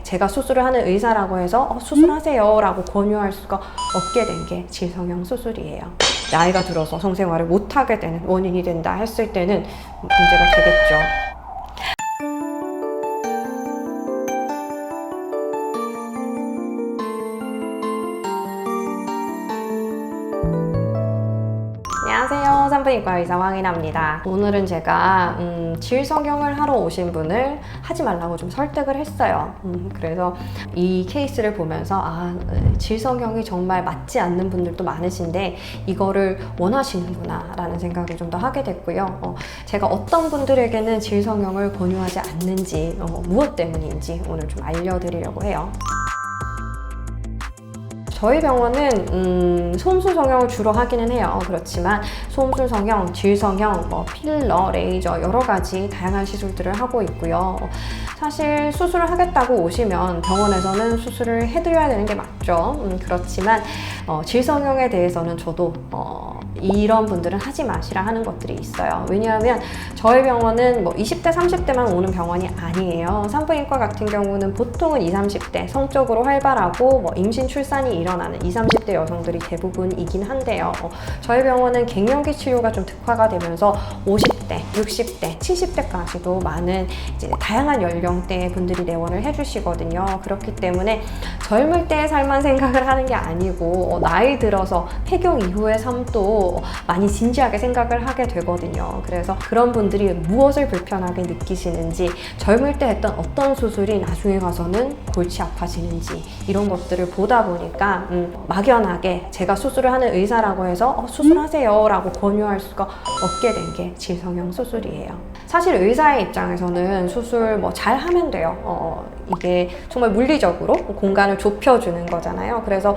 제가 수술을 하는 의사라고 해서 수술하세요 라고 권유할 수가 없게 된 게 질성형 수술이에요. 나이가 들어서 성생활을 못하게 되는 원인이 된다 했을 때는 문제가 되겠죠. 안녕하세요. 산부인과 의사 황인아입니다. 오늘은 제가 질성형을 하러 오신 분을 하지 말라고 좀 설득을 했어요. 그래서 이 케이스를 보면서 질성형이 정말 맞지 않는 분들도 많으신데 이거를 원하시는구나 라는 생각을 좀 더 하게 됐고요. 제가 어떤 분들에게는 질성형을 권유하지 않는지 무엇 때문인지 오늘 좀 알려드리려고 해요. 저희 병원은 소음술 성형을 주로 하기는 해요. 그렇지만 소음술 성형, 질성형, 필러, 레이저 여러 가지 다양한 시술들을 하고 있고요. 사실 수술을 하겠다고 오시면 병원에서는 수술을 해드려야 되는 게 맞죠. 그렇지만 질성형에 대해서는 저도 이런 분들은 하지 마시라 하는 것들이 있어요. 왜냐하면 저희 병원은 20대, 30대만 오는 병원이 아니에요. 산부인과 같은 경우는 보통은 20, 30대 성적으로 활발하고 임신, 출산이 일어나는 20, 30대 여성들이 대부분이긴 한데요. 저희 병원은 갱년기 치료가 좀 특화가 되면서 50대, 60대, 70대까지도 많은 이제 다양한 연령대의 분들이 내원을 해주시거든요. 그렇기 때문에 젊을 때의 삶만 생각을 하는 게 아니고 나이 들어서 폐경 이후의 삶도 많이 진지하게 생각을 하게 되거든요. 그래서 그런 분들이 무엇을 불편하게 느끼시는지, 젊을 때 했던 어떤 수술이 나중에 가서는 골치 아파지는지 이런 것들을 보다 보니까 막연하게 제가 수술을 하는 의사라고 해서 수술하세요 라고 권유할 수가 없게 된 게 질성형 수술이에요. 사실 의사의 입장에서는 수술 잘 하면 돼요. 이게 정말 물리적으로 공간을 좁혀주는 거잖아요. 그래서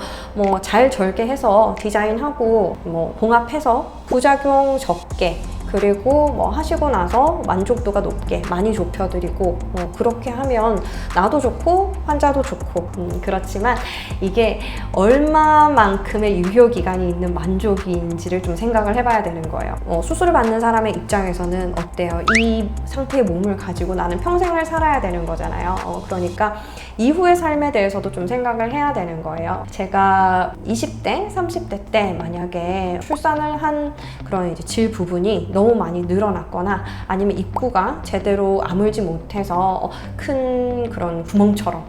잘 절개해서 디자인하고 봉합해서 부작용 적게, 그리고 하시고 나서 만족도가 높게 많이 좁혀드리고 그렇게 하면 나도 좋고 환자도 좋고 그렇지만 이게 얼마만큼의 유효기간이 있는 만족인지를 좀 생각을 해봐야 되는 거예요. 수술을 받는 사람의 입장에서는 어때요? 이 상태의 몸을 가지고 나는 평생을 살아야 되는 거잖아요. 그러니까 이후의 삶에 대해서도 좀 생각을 해야 되는 거예요. 제가 20대, 30대 때 만약에 출산을 한 그런 이제 질 부분이 너무 많이 늘어났거나 아니면 입구가 제대로 아물지 못해서 큰 그런 구멍처럼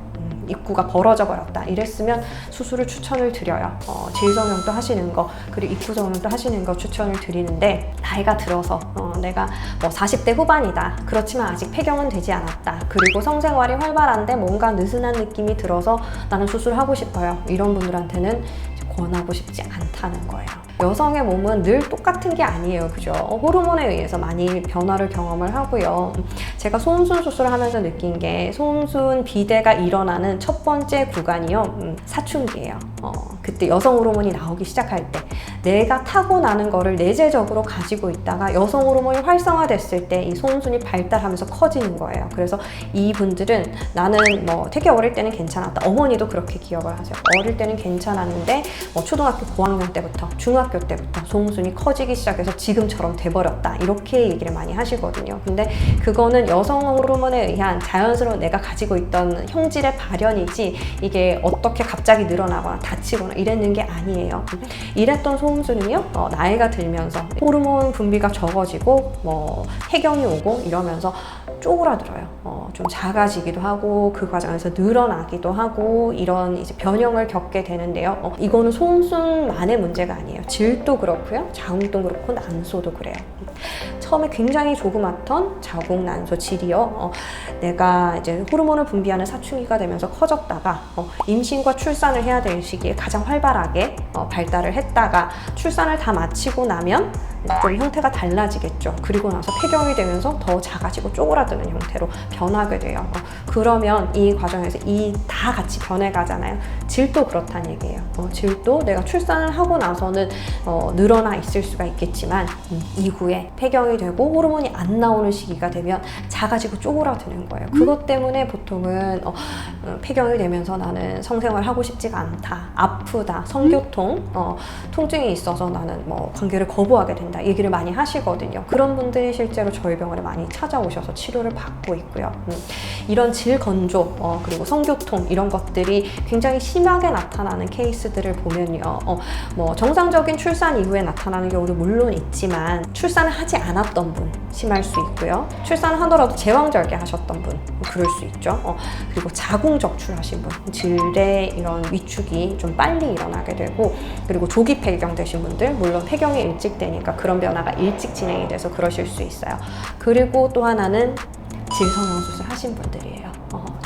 입구가 벌어져 버렸다 이랬으면 수술을 추천을 드려요. 질성형도 하시는 거, 그리고 입구 성형도 하시는 거 추천을 드리는데, 나이가 들어서 내가 40대 후반이다, 그렇지만 아직 폐경은 되지 않았다, 그리고 성생활이 활발한데 뭔가 느슨한 느낌이 들어서 나는 수술하고 싶어요, 이런 분들한테는 권하고 싶지 않다는 거예요. 여성의 몸은 늘 똑같은 게 아니에요. 그죠? 호르몬에 의해서 많이 변화를 경험을 하고요. 제가 소음순 수술을 하면서 느낀 게, 소음순 비대가 일어나는 첫 번째 구간이요, 사춘기예요. 그때 여성 호르몬이 나오기 시작할 때 내가 타고나는 거를 내재적으로 가지고 있다가 여성 호르몬이 활성화됐을 때 이 소음순이 발달하면서 커지는 거예요. 그래서 이분들은 나는 되게 어릴 때는 괜찮았다. 어머니도 그렇게 기억을 하세요. 어릴 때는 괜찮았는데 초등학교 고학년 때부터, 중학교 때부터 소음순이 커지기 시작해서 지금처럼 돼버렸다, 이렇게 얘기를 많이 하시거든요. 근데 그거는 여성 호르몬에 의한 자연스러운 내가 가지고 있던 형질의 발현이지 이게 어떻게 갑자기 늘어나거나 다치거나 이랬는 게 아니에요. 이랬던 소음순은요, 나이가 들면서 호르몬 분비가 적어지고 폐경이 오고 이러면서 쪼그라들어요. 좀 작아지기도 하고 그 과정에서 늘어나기도 하고 이런 이제 변형을 겪게 되는데요. 이거는 소음순만의 문제가 아니에요. 질도 그렇고요, 자궁도 그렇고 난소도 그래요. 처음에 굉장히 조그맣던 자궁 난소 질이요, 내가 이제 호르몬을 분비하는 사춘기가 되면서 커졌다가 임신과 출산을 해야 될 시기에 가장 활발하게 발달을 했다가 출산을 다 마치고 나면 좀 형태가 달라지겠죠. 그리고 나서 폐경이 되면서 더 작아지고 쪼그라드는 형태로 변하게 돼요. 그러면 이 과정에서 이 다 같이 변해가잖아요. 질도 그렇다는 얘기예요. 질도 내가 출산을 하고 나서는 늘어나 있을 수가 있겠지만 이후에 폐경이 되고 호르몬이 안 나오는 시기가 되면 작아지고 쪼그라드는 거예요. 그것 때문에 보통은 폐경이 되면서 나는 성생활 하고 싶지가 않다, 아프다, 성교통, 통증이 있어서 나는 관계를 거부하게 된다, 얘기를 많이 하시거든요. 그런 분들이 실제로 저희 병원에 많이 찾아오셔서 치료를 받고 있고요. 이런 질 질 건조, 그리고 성교통 이런 것들이 굉장히 심하게 나타나는 케이스들을 보면요. 뭐 정상적인 출산 이후에 나타나는 경우도 물론 있지만 출산을 하지 않았던 분 심할 수 있고요. 출산을 하더라도 제왕절개 하셨던 분 그럴 수 있죠. 그리고 자궁적출하신 분, 질의 이런 위축이 좀 빨리 일어나게 되고, 그리고 조기 폐경 되신 분들, 물론 폐경이 일찍 되니까 그런 변화가 일찍 진행이 돼서 그러실 수 있어요. 그리고 또 하나는 질성형 수술 하신 분들이에요.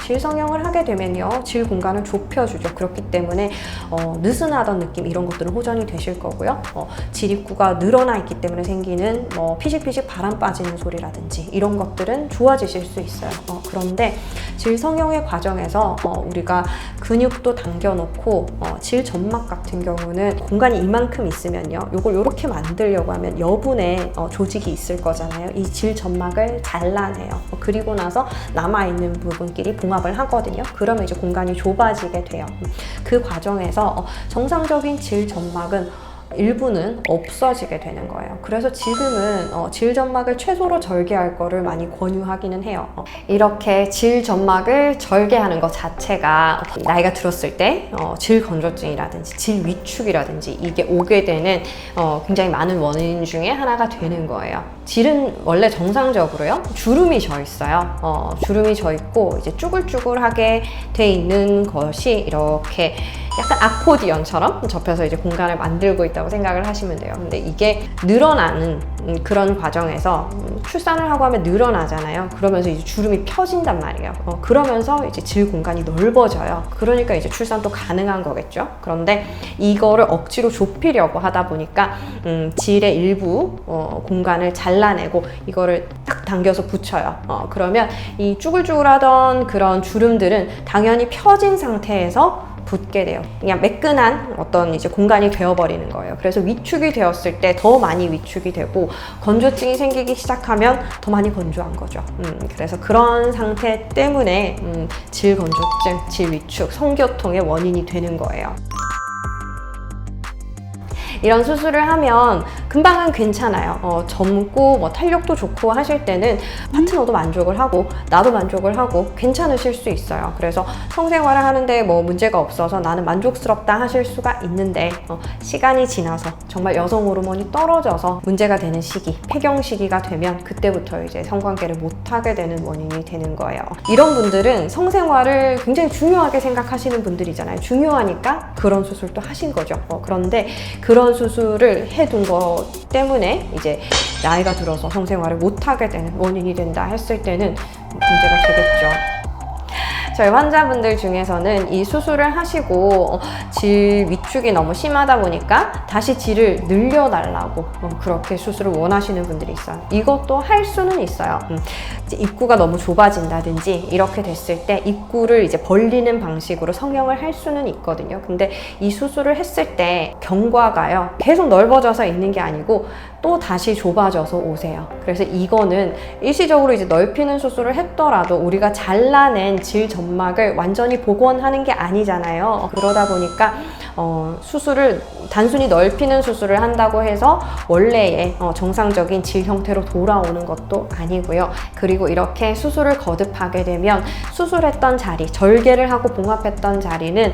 질성형을 하게 되면요, 질 공간을 좁혀주죠. 그렇기 때문에 느슨하던 느낌 이런 것들은 호전이 되실 거고요. 질 입구가 늘어나 있기 때문에 생기는 피식피식 바람 빠지는 소리라든지 이런 것들은 좋아지실 수 있어요. 그런데 질성형의 과정에서 우리가 근육도 당겨놓고 질 점막 같은 경우는 공간이 이만큼 있으면요, 요걸 이렇게 만들려고 하면 여분의 조직이 있을 거잖아요. 이 질 점막을 잘라내요. 그리고 나서 남아있는 부분끼리 봉합을 하거든요. 그러면 이제 공간이 좁아지게 돼요. 그 과정에서 정상적인 질 점막은 일부는 없어지게 되는 거예요. 그래서 지금은 질 점막을 최소로 절개할 거를 많이 권유하기는 해요. 이렇게 질 점막을 절개하는 것 자체가 나이가 들었을 때 질 건조증이라든지 질 위축이라든지 이게 오게 되는 굉장히 많은 원인 중에 하나가 되는 거예요. 질은 원래 정상적으로요, 주름이 져 있어요. 주름이 져 있고 이제 쭈글쭈글하게 돼 있는 것이 이렇게 약간 아코디언처럼 접혀서 이제 공간을 만들고 있다고 생각을 하시면 돼요. 근데 이게 늘어나는 그런 과정에서 출산을 하고 하면 늘어나잖아요. 그러면서 이제 주름이 펴진단 말이에요. 그러면서 이제 질 공간이 넓어져요. 그러니까 이제 출산도 가능한 거겠죠. 그런데 이거를 억지로 좁히려고 하다 보니까 질의 일부 공간을 잘라내고 이거를 딱 당겨서 붙여요. 그러면 이 쭈글쭈글하던 그런 주름들은 당연히 펴진 상태에서 붙게 돼요. 그냥 매끈한 어떤 이제 공간이 되어버리는 거예요. 그래서 위축이 되었을 때 더 많이 위축이 되고, 건조증이 생기기 시작하면 더 많이 건조한 거죠. 그래서 그런 상태 때문에 질 건조증, 질 위축, 성교통의 원인이 되는 거예요. 이런 수술을 하면 금방은 괜찮아요. 젊고 탄력도 좋고 하실 때는 파트너도 만족을 하고 나도 만족을 하고 괜찮으실 수 있어요. 그래서 성생활을 하는데 문제가 없어서 나는 만족스럽다 하실 수가 있는데, 시간이 지나서 정말 여성 호르몬이 떨어져서 문제가 되는 시기, 폐경 시기가 되면 그때부터 이제 성관계를 못하게 되는 원인이 되는 거예요. 이런 분들은 성생활을 굉장히 중요하게 생각하시는 분들이잖아요. 중요하니까 그런 수술도 하신 거죠. 그런데 그런 수술을 해둔 것 때문에 이제 나이가 들어서 성생활을 못하게 되는 원인이 된다 했을 때는 문제가 되겠죠. 저희 환자분들 중에서는 이 수술을 하시고 질 위축이 너무 심하다 보니까 다시 질을 늘려달라고 그렇게 수술을 원하시는 분들이 있어요. 이것도 할 수는 있어요. 이제 입구가 너무 좁아진다든지 이렇게 됐을 때 입구를 이제 벌리는 방식으로 성형을 할 수는 있거든요. 근데 이 수술을 했을 때 경과가요, 계속 넓어져서 있는 게 아니고 또 다시 좁아져서 오세요. 그래서 이거는 일시적으로 이제 넓히는 수술을 했더라도 우리가 잘라낸 질 점막을 완전히 복원하는 게 아니잖아요. 그러다 보니까 수술을 단순히 넓히는 수술을 한다고 해서 원래의 정상적인 질 형태로 돌아오는 것도 아니고요. 그리고 이렇게 수술을 거듭하게 되면 수술했던 자리, 절개를 하고 봉합했던 자리는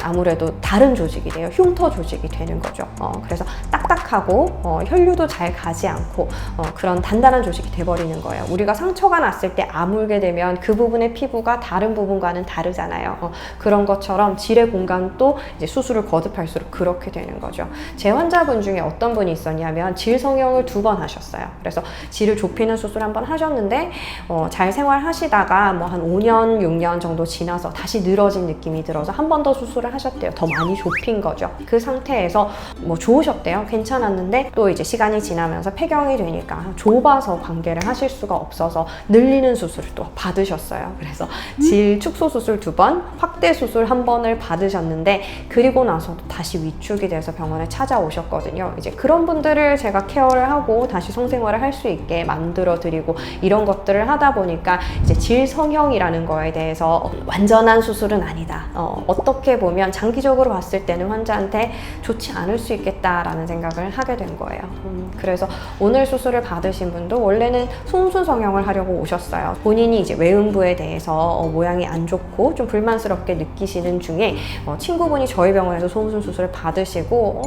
아무래도 다른 조직이 돼요. 흉터 조직이 되는 거죠. 그래서 딱딱하고 혈류도 잘 가지 않고 그런 단단한 조직이 돼버리는 거예요. 우리가 상처가 났을 때 아물게 되면 그 부분의 피부가 다른 부분과는 다르잖아요. 그런 것처럼 질의 공간도 이제 수술을 거듭할수록 그렇게 되는 거죠. 제 환자분 중에 어떤 분이 있었냐면 질 성형을 2번 하셨어요. 그래서 질을 좁히는 수술 한번 하셨는데 잘 생활하시다가 한 5년, 6년 정도 지나서 다시 늘어진 느낌이 들어서 한 번 더 수술을 하셨대요. 더 많이 좁힌 거죠. 그 상태에서 좋으셨대요. 괜찮았는데 또 이제 시간이 지나면서 폐경이 되니까 좁아서 관계를 하실 수가 없어서 늘리는 수술을 또 받으셨어요. 그래서 질 축소 수술 2번, 확대 수술 한 번을 받으셨는데 그리고 나서도 다시 위축이 돼서 병원에 찾아오셨거든요. 이제 그런 분들을 제가 케어를 하고 다시 성생활을 할 수 있게 만들어 드리고 이런 것들을 하다 보니까 이제 질성형이라는 거에 대해서 완전한 수술은 아니다. 어떻게 보면 장기적으로 봤을 때는 환자한테 좋지 않을 수 있겠다라는 생각을 하게 된 거예요. 그래서 오늘 수술을 받으신 분도 원래는 소음순 성형을 하려고 오셨어요. 본인이 이제 외음부에 대해서 모양이 안 좋고 좀 불만스럽게 느끼시는 중에 친구분이 저희 병원에서 소음순 수술을 받으시고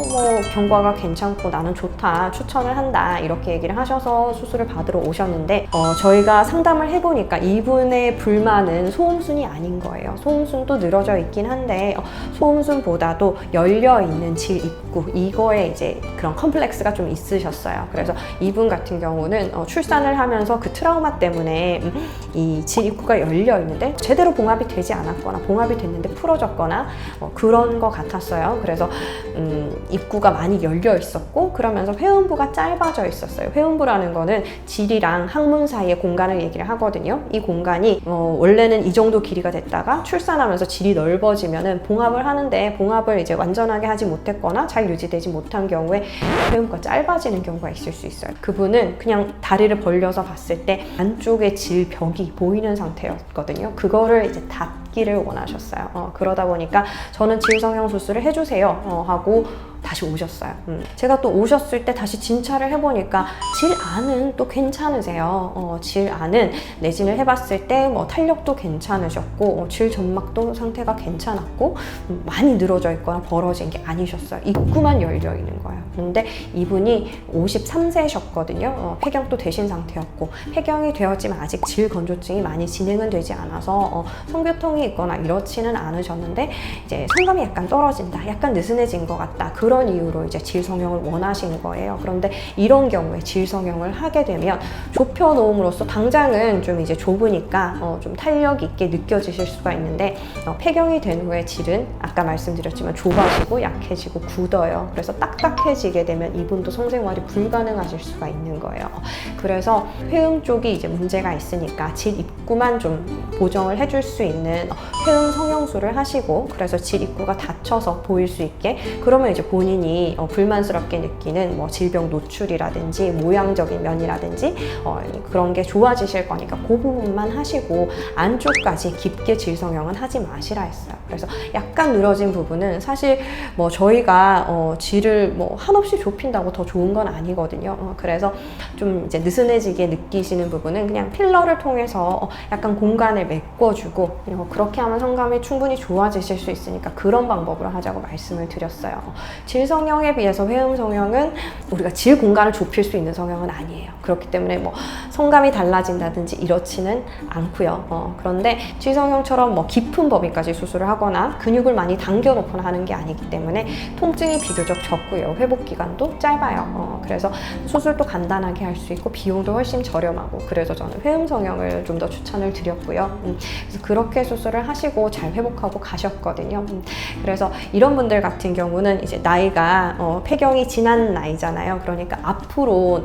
경과가 괜찮고 나는 좋다, 추천을 한다 이렇게 얘기를 하셔서 수술을 받으러 오셨는데 저희가 상담을 해보니까 이분의 불만은 소음순이 아닌 거예요. 소음순도 늘어져 있긴 한데 소음순보다도 열려있는 질 입구 이거에 이제 그런 컴플렉스가 좀 있으셨어요. 그래서 이분 같은 경우는 출산을 하면서 그 트라우마 때문에 이 질 입구가 열려 있는데 제대로 봉합이 되지 않았거나 봉합이 됐는데 풀어졌거나 그런 것 같았어요. 그래서 입구가 많이 열려 있었고 그러면서 회음부가 짧아져 있었어요. 회음부라는 거는 질이랑 항문 사이의 공간을 얘기를 하거든요. 이 공간이 원래는 이 정도 길이가 됐다가 출산하면서 질이 넓어지면은 봉합을 하는데 봉합을 이제 완전하게 하지 못했거나 잘 유지되지 못한 경우에 회음부가 짧아지는 경우가 있을 수 있어요. 그분은 그냥 다리를 벌려서 봤을 때 안쪽에 질벽이 보이는 상태였거든요. 그거를 이제 닫기를 원하셨어요. 그러다 보니까 저는 질성형 수술을 해주세요 하고 다시 오셨어요. 제가 또 오셨을 때 다시 진찰을 해보니까 질 안은 또 괜찮으세요. 질 안은 내진을 해봤을 때 탄력도 괜찮으셨고 질 점막도 상태가 괜찮았고 많이 늘어져 있거나 벌어진 게 아니셨어요. 입구만 열려 있는 거예요. 근데 이분이 53세셨거든요. 폐경도 되신 상태였고 폐경이 되었지만 아직 질 건조증이 많이 진행은 되지 않아서 성교통이 있거나 이렇지는 않으셨는데 이제 성감이 약간 떨어진다, 약간 느슨해진 것 같다. 그런 이유로 이제 질성형을 원하시는 거예요. 그런데 이런 경우에 질성형을 하게 되면 좁혀 놓음으로써 당장은 좀 이제 좁으니까 좀 탄력 있게 느껴지실 수가 있는데 폐경이 된 후에 질은 아까 말씀드렸지만 좁아지고 약해지고 굳어요. 그래서 딱딱해지게 되면 이분도 성생활이 불가능하실 수가 있는 거예요. 그래서 회음 쪽이 이제 문제가 있으니까 질 입구만 좀 보정을 해줄 수 있는 회음 성형술을 하시고 그래서 질 입구가 닫혀서 보일 수 있게 그러면 이제 본인이 불만스럽게 느끼는 질병 노출이라든지 모양적인 면이라든지 그런 게 좋아지실 거니까 그 부분만 하시고 안쪽까지 깊게 질성형은 하지 마시라 했어요. 그래서 약간 늘어진 부분은 사실 저희가 질을 한없이 좁힌다고 더 좋은 건 아니거든요. 그래서 좀 이제 느슨해지게 느끼시는 부분은 그냥 필러를 통해서 약간 공간을 메꿔주고 그렇게 하면 성감이 충분히 좋아지실 수 있으니까 그런 방법으로 하자고 말씀을 드렸어요. 질성형에 비해서 회음 성형은 우리가 질 공간을 좁힐 수 있는 성형은 아니에요. 그렇기 때문에 성감이 달라진다든지 이렇지는 않고요. 그런데 질성형처럼 깊은 범위까지 수술을 하거나 근육을 많이 당겨놓거나 하는 게 아니기 때문에 통증이 비교적 적고요. 회복 기간도 짧아요. 그래서 수술도 간단하게 할 수 있고 비용도 훨씬 저렴하고 그래서 저는 회음 성형을 좀 더 추천을 드렸고요. 그래서 그렇게 수술을 하시고 잘 회복하고 가셨거든요. 그래서 이런 분들 같은 경우는 이제 나이가 폐경이 지난 나이잖아요. 그러니까 앞으로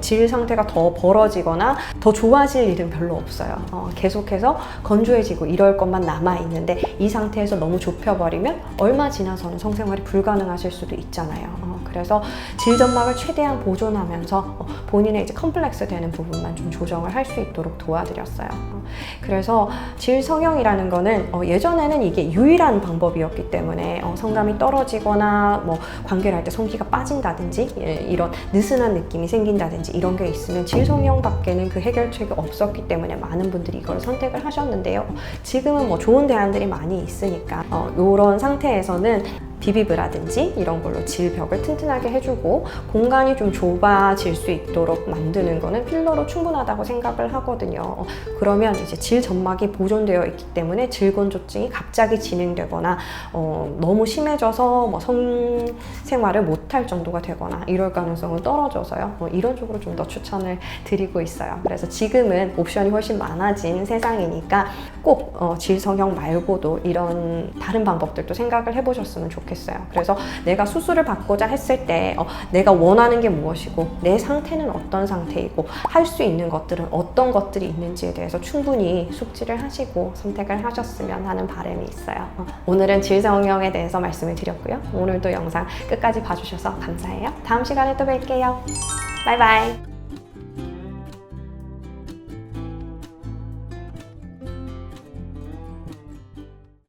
질 상태가 더 벌어지거나 더 좋아질 일은 별로 없어요. 계속해서 건조해지고 이럴 것만 남아있는데 이 상태에서 너무 좁혀버리면 얼마 지나서는 성생활이 불가능하실 수도 있잖아요. 그래서 질 점막을 최대한 보존하면서 본인의 이제 컴플렉스 되는 부분만 좀 조정을 할 수 있도록 도와드렸어요. 그래서 질 성형이라는 거는 예전에는 이게 유일한 방법이었기 때문에 성감이 떨어지거나 관계를 할 때 성기가 빠진다든지 이런 느슨한 느낌이 생긴다든지 이런 게 있으면 질 성형밖에는 그 해결책이 없었기 때문에 많은 분들이 이걸 선택을 하셨는데요. 지금은 좋은 대안들이 많이 있으니까 이런 상태에서는 비비브라든지 이런 걸로 질벽을 튼튼하게 해주고 공간이 좀 좁아질 수 있도록 만드는 거는 필러로 충분하다고 생각을 하거든요. 그러면 이제 질 점막이 보존되어 있기 때문에 질건조증이 갑자기 진행되거나 너무 심해져서 성생활을 못할 정도가 되거나 이럴 가능성은 떨어져서요. 이런 쪽으로 좀 더 추천을 드리고 있어요. 그래서 지금은 옵션이 훨씬 많아진 세상이니까 꼭 질성형 말고도 이런 다른 방법들도 생각을 해보셨으면 좋겠어요. 좋겠어요. 그래서 내가 수술을 받고자 했을 때 내가 원하는 게 무엇이고 내 상태는 어떤 상태이고 할 수 있는 것들은 어떤 것들이 있는지에 대해서 충분히 숙지를 하시고 선택을 하셨으면 하는 바람이 있어요. 오늘은 질성형에 대해서 말씀을 드렸고요. 오늘도 영상 끝까지 봐주셔서 감사해요. 다음 시간에 또 뵐게요. 바이바이.